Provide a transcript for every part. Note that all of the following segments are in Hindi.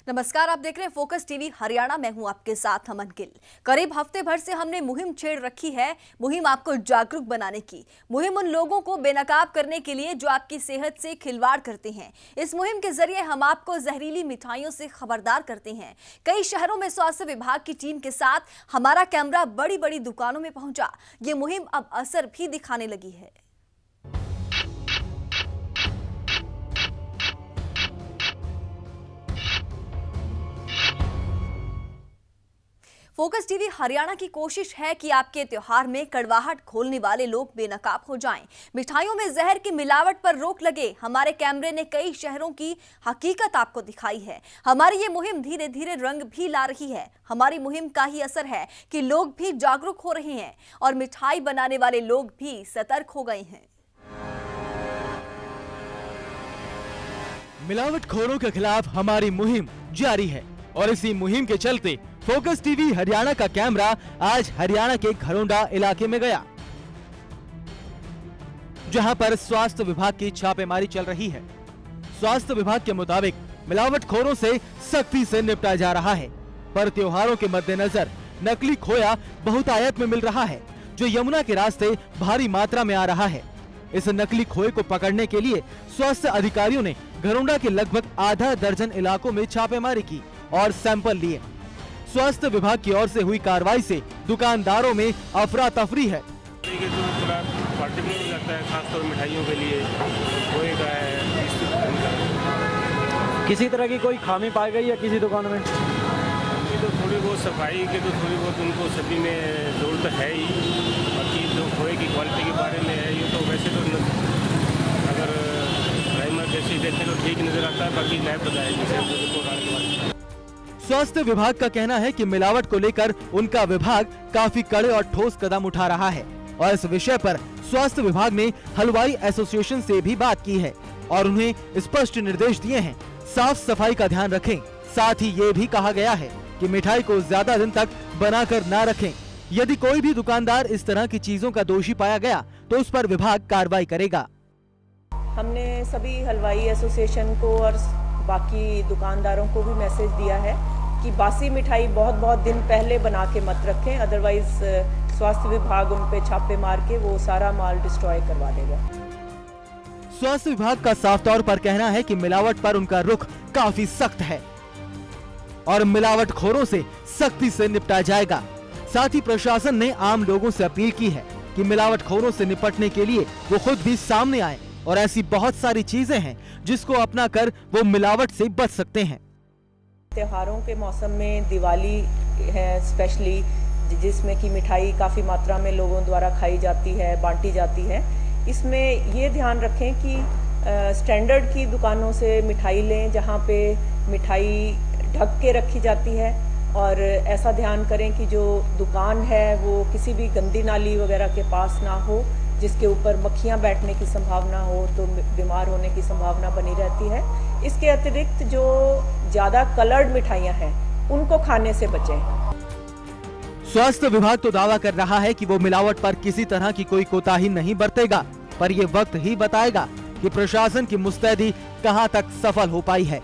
नमस्कार, आप देख रहे हैं फोकस टीवी हरियाणा। मैं हूं आपके साथ अमन गिल। करीब हफ्ते भर से हमने मुहिम छेड़ रखी है। मुहिम आपको जागरूक बनाने की, मुहिम उन लोगों को बेनकाब करने के लिए जो आपकी सेहत से खिलवाड़ करते हैं। इस मुहिम के जरिए हम आपको जहरीली मिठाइयों से खबरदार करते हैं। कई शहरों में स्वास्थ्य विभाग की टीम के साथ हमारा कैमरा बड़ी बड़ी दुकानों में पहुंचा। ये मुहिम अब असर भी दिखाने लगी है। फोकस टीवी हरियाणा की कोशिश है कि आपके त्योहार में कड़वाहट खोलने वाले लोग बेनकाब हो जाएं। मिठाइयों में जहर की मिलावट पर रोक लगे। हमारे कैमरे ने कई शहरों की हकीकत आपको दिखाई है। हमारी ये मुहिम धीरे धीरे रंग भी ला रही है। हमारी मुहिम का ही असर है कि लोग भी जागरूक हो रहे हैं और मिठाई बनाने वाले लोग भी सतर्क हो गए हैं। मिलावटखोरों के खिलाफ हमारी मुहिम जारी है और इसी मुहिम के चलते फोकस टीवी हरियाणा का कैमरा आज हरियाणा के घरोंडा इलाके में गया, जहां पर स्वास्थ्य विभाग की छापेमारी चल रही है। स्वास्थ्य विभाग के मुताबिक मिलावटखोरों से सख्ती से निपटा जा रहा है, पर त्योहारों के मद्देनजर नकली खोया बहुतायत में मिल रहा है, जो यमुना के रास्ते भारी मात्रा में आ रहा है। इस नकली खोए को पकड़ने के लिए स्वास्थ्य अधिकारियों ने घरोंडा के लगभग आधा दर्जन इलाकों में छापेमारी की और सैंपल लिए। स्वास्थ्य विभाग की ओर से हुई कार्रवाई से दुकानदारों में अफरा तफरी है। थोड़ा पार्टिकुलर हो जाता है, खासतौर मिठाइयों के लिए खोए का है। किसी तरह की कोई खामी पाई गई है किसी दुकान में? ये तो थोड़ी बहुत सफाई के तो थोड़ी बहुत उनको सभी में जरूरत है ही। बाकी जो खोए की क्वालिटी के बारे में है, ये तो वैसे तो अगर प्राइमर जैसे देखें तो ठीक नजर आता है, बाकी लैब बताएगी रिपोर्ट आने के बाद। स्वास्थ्य विभाग का कहना है कि मिलावट को लेकर उनका विभाग काफी कड़े और ठोस कदम उठा रहा है और इस विषय पर स्वास्थ्य विभाग ने हलवाई एसोसिएशन से भी बात की है और उन्हें स्पष्ट निर्देश दिए हैं, साफ सफाई का ध्यान रखें। साथ ही ये भी कहा गया है कि मिठाई को ज्यादा दिन तक बनाकर न रखें। यदि कोई भी दुकानदार इस तरह की चीजों का दोषी पाया गया तो उस पर विभाग कार्रवाई करेगा। हमने सभी हलवाई एसोसिएशन को और बाकी दुकानदारों को भी मैसेज दिया है कि बासी मिठाई बहुत दिन पहले बना के मत रखें, अदरवाइज स्वास्थ्य विभाग उन पे छापे मार के वो सारा माल डिस्ट्रॉय करवा देगा। स्वास्थ्य विभाग का साफ तौर पर कहना है कि मिलावट पर उनका रुख काफी सख्त है और मिलावटखोरों से सख्ती से निपटा जाएगा। साथ ही प्रशासन ने आम लोगों से अपील की है कि मिलावटखोरों से निपटने के लिए वो खुद भी सामने आए और ऐसी बहुत सारी चीजें हैं जिसको अपना कर वो मिलावट से बच सकते हैं। त्योहारों के मौसम में दिवाली है स्पेशली, जिसमें कि मिठाई काफ़ी मात्रा में लोगों द्वारा खाई जाती है, बांटी जाती है। इसमें ये ध्यान रखें कि स्टैंडर्ड की दुकानों से मिठाई लें, जहाँ पे मिठाई ढक के रखी जाती है, और ऐसा ध्यान करें कि जो दुकान है वो किसी भी गंदी नाली वगैरह के पास ना हो, जिसके ऊपर मक्खियां बैठने की संभावना हो तो बीमार होने की संभावना बनी रहती है। इसके अतिरिक्त जो ज़्यादा कलर्ड मिठाइयां हैं उनको खाने से बचें। स्वास्थ्य विभाग तो दावा कर रहा है कि वो मिलावट पर किसी तरह की कोई कोताही नहीं बरतेगा, पर ये वक्त ही बताएगा कि प्रशासन की मुस्तैदी कहां तक सफल हो पाई है।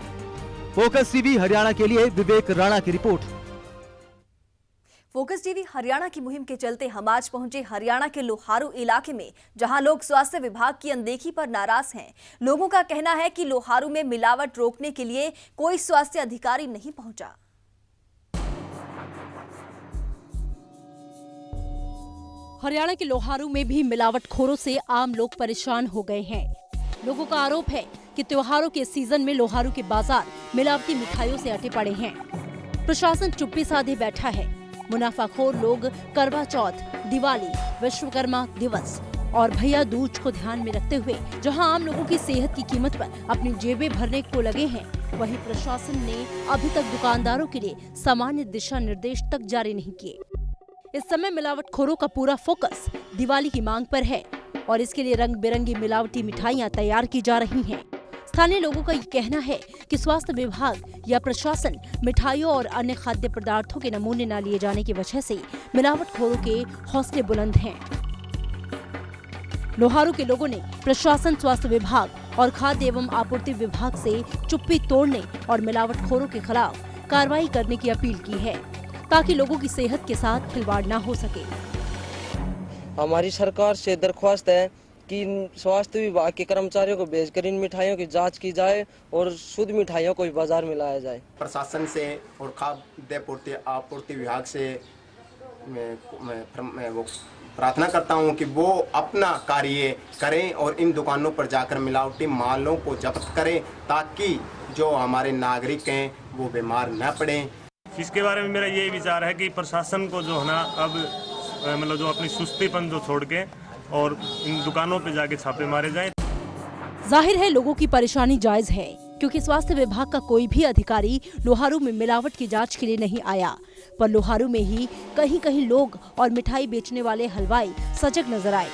फोकस टीवी हरियाणा के लिए विवेक राणा की रिपोर्ट। फोकस टीवी हरियाणा की मुहिम के चलते हम आज पहुंचे हरियाणा के लोहारू इलाके में, जहां लोग स्वास्थ्य विभाग की अनदेखी पर नाराज हैं। लोगों का कहना है कि लोहारू में मिलावट रोकने के लिए कोई स्वास्थ्य अधिकारी नहीं पहुंचा। हरियाणा के लोहारू में भी मिलावटखोरों से आम लोग परेशान हो गए हैं। लोगों का आरोप है कि त्योहारों के सीजन में लोहारू के बाजार मिलावटी मिठाइयों से अटे पड़े हैं। प्रशासन चुप्पी साधे बैठा है। मुनाफाखोर लोग करवा चौथ, दिवाली, विश्वकर्मा दिवस और भैया दूज को ध्यान में रखते हुए जहां आम लोगों की सेहत की कीमत पर अपनी जेबें भरने को लगे हैं, वहीं प्रशासन ने अभी तक दुकानदारों के लिए सामान्य दिशा निर्देश तक जारी नहीं किए। इस समय मिलावटखोरों का पूरा फोकस दिवाली की मांग पर है और इसके लिए रंग बिरंगी मिलावटी मिठाइयां तैयार की जा रही हैं। स्थानीय लोगों का ये कहना है कि स्वास्थ्य विभाग या प्रशासन मिठाइयों और अन्य खाद्य पदार्थों के नमूने न लिए जाने की वजह से मिलावटखोरों के हौसले बुलंद हैं। लोहारू के लोगों ने प्रशासन, स्वास्थ्य विभाग और खाद्य एवं आपूर्ति विभाग से चुप्पी तोड़ने और मिलावटखोरों के खिलाफ कार्रवाई करने की अपील की है, ताकि लोगों की सेहत के साथ खिलवाड़ न हो सके। हमारी सरकार से दरख्वास्त है कि स्वास्थ्य विभाग के कर्मचारियों को भेजकर इन मिठाइयों की जांच की जाए और शुद्ध मिठाइयों को बाजार में लाया जाए। प्रशासन से और खाद्य आपूर्ति विभाग से मैं वो प्रार्थना करता हूं कि वो अपना कार्य करें और इन दुकानों पर जाकर मिलावटी मालों को जब्त करें, ताकि जो हमारे नागरिक हैं वो बीमार न पड़ें। इसके बारे में मेरा यही विचार है कि प्रशासन को जो है ना, अब मतलब जो अपनी सुस्तीपन जो छोड़ के और इन दुकानों पे जाके छापे मारे जाएं। जाहिर है लोगों की परेशानी जायज है, क्योंकि स्वास्थ्य विभाग का कोई भी अधिकारी लोहारू में मिलावट की जांच के लिए नहीं आया, पर लोहारू में ही कहीं कहीं लोग और मिठाई बेचने वाले हलवाई सजग नजर आए।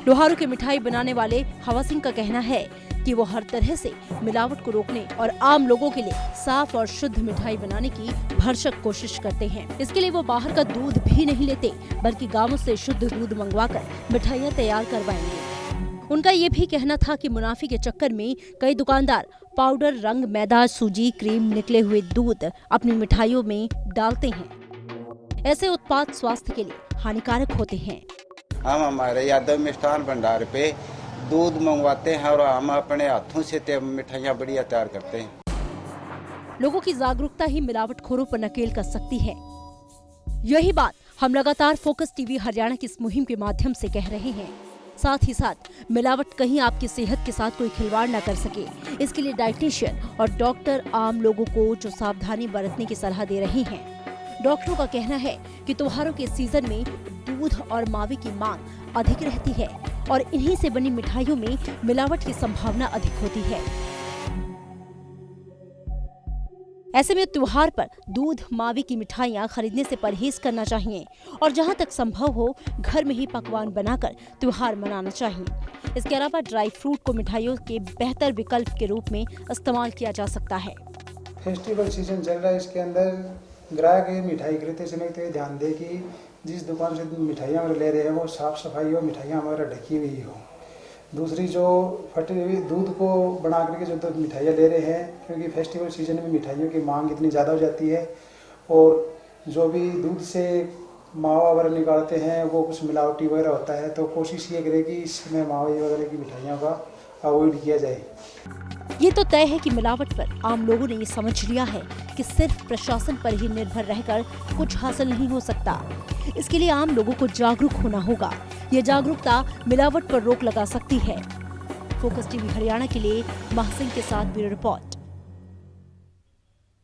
लोहारू के मिठाई बनाने वाले हवा सिंह का कहना है कि वो हर तरह से मिलावट को रोकने और आम लोगों के लिए साफ और शुद्ध मिठाई बनाने की भरसक कोशिश करते हैं। इसके लिए वो बाहर का दूध भी नहीं लेते, बल्कि गांवों से शुद्ध दूध मंगवाकर मिठाइयाँ तैयार करवाएंगे। उनका ये भी कहना था कि मुनाफे के चक्कर में कई दुकानदार पाउडर, रंग, मैदा, सूजी, क्रीम, निकले हुए दूध अपनी मिठाइयों में डालते हैं। ऐसे उत्पाद स्वास्थ्य के लिए हानिकारक होते हैं। हम हमारे यादव मिष्ठान भंडार पे दूध मंगवाते हैं और हम अपने हाथों से मिठाइयाँ बढ़िया तैयार करते हैं। लोगों की जागरूकता ही मिलावटखोरों पर नकेल कस सकती है। यही बात हम लगातार फोकस टीवी हरियाणा की इस मुहिम के माध्यम से कह रहे हैं। साथ ही साथ मिलावट कहीं आपकी सेहत के साथ कोई खिलवाड़ न कर सके, इसके लिए डाइटिशियन और डॉक्टर आम लोगों को जो सावधानी बरतने की सलाह दे रहे हैं। डॉक्टरों का कहना है कि त्योहारों के सीजन में दूध और मावे की मांग अधिक रहती है और इन्हीं से बनी मिठाइयों में मिलावट की संभावना अधिक होती है। ऐसे में त्योहार पर दूध, मावे की मिठाइयाँ खरीदने से परहेज करना चाहिए और जहां तक संभव हो घर में ही पकवान बनाकर त्योहार मनाना चाहिए। इसके अलावा ड्राई फ्रूट को मिठाइयों के बेहतर विकल्प के रूप में इस्तेमाल किया जा सकता है। फेस्टिवल सीजन चल रहा है, इसके अंदर ग्राहक मिठाई खरीदते समय तो ध्यान दे कि जिस दुकान से मिठाइयाँ ले रहे हैं वो साफ़ सफाई हो, मिठाइयाँ हमारा ढकी हुई हो। दूसरी जो फटे हुई दूध को बना करके जो मिठाइयाँ ले रहे हैं, क्योंकि फेस्टिवल सीजन में मिठाइयों की मांग इतनी ज़्यादा हो जाती है और जो भी दूध से मावा वगैरह निकालते हैं वो कुछ मिलावटी वगैरह होता है, तो कोशिश ये करें कि इसमें मावा वगैरह की मिठाइयों का अवॉइड किया जाए। ये तो तय है कि मिलावट पर आम लोगों ने ये समझ लिया है कि सिर्फ प्रशासन पर ही निर्भर रहकर कुछ हासिल नहीं हो सकता। इसके लिए आम लोगों को जागरूक होना होगा। ये जागरूकता मिलावट पर रोक लगा सकती है। फोकस टीवी हरियाणा के लिए महसिन के साथ ब्यूरो रिपोर्ट।